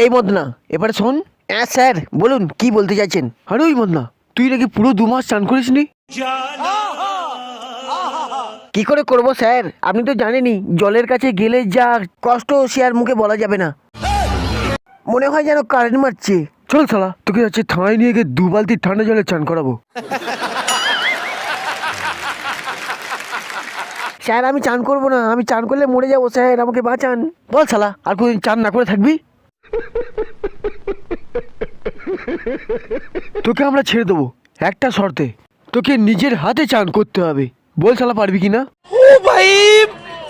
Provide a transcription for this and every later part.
এই মদনা, এবারে শোন। হ্যাঁ স্যার বলুন, কি বলতে চাইছেন? আরে ওই মদনা, তুই নাকি পুরো 2 মাস চান করিসনি। কি করে করব স্যার, আপনি তো জানেনই জলের কাছে গেলে যা কষ্ট সে আর মুখে বলা যাবে না। মনে হয় যেন কারেন্ট মারছে। চল শালা, তোকে যাচ্ছে থানায় নিয়ে গিয়ে 2 বালতি ঠান্ডা জলে চান করাবো। স্যার আমি চান করবো না, আমি চান করলে মরে যাবো স্যার, আমাকে বাঁচান। বল শালা, আর কোনদিন চান না করে থাকবি? তোকে আমরা ছেড়ে দেবো একটা শর্তে, তোকে নিজের হাতে চান করতে হবে। বল শালা, পারবি কিনা? ओ भाई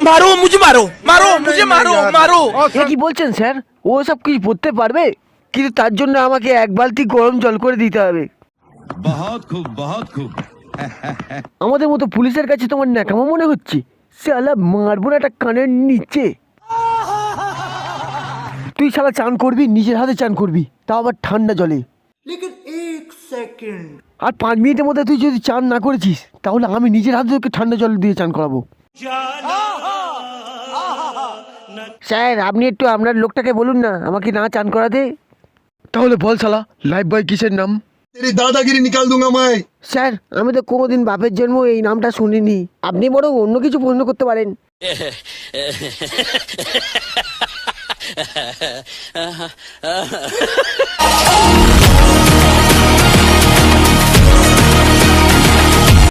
मारो मुझे मारो मारो मुझे मारो मारो। এ কি বলছেন স্যার? ও সব কি পড়তে পারবে? কিন্তু তার জন্য আমাকে 1 বালতি গরম জল করে দিতে হবে। बहुत खूब बहुत खूब। আমাদের মতো পুলিশের কাছে তোমার ন্যাকামো মনে হচ্ছে? শালা মারবো না একটা কানের নিচে। তুই শালা চান করবি, নিজের হাতে চান করবি, তাও আবার ঠান্ডা জলে। আর 5 মিনিটের মধ্যে তুই যদি চান না করেছিস, তাহলে আমি নিজের হাতে তোকে ঠান্ডা জল দিয়ে চান করাবো। স্যার আপনি একটু আপনার লোকটাকে বলুন না আমাকে না চান করাতে। তাহলে বল শালা, লাইফ বয় কিসের নাম? तेरी दादागिरी निकाल दूंगा मैं। স্যার আমি তো কোনোদিন বাপের জন্ম এই নামটা শুনিনি, আপনি বরং অন্য কিছু প্রশ্ন করতে পারেন।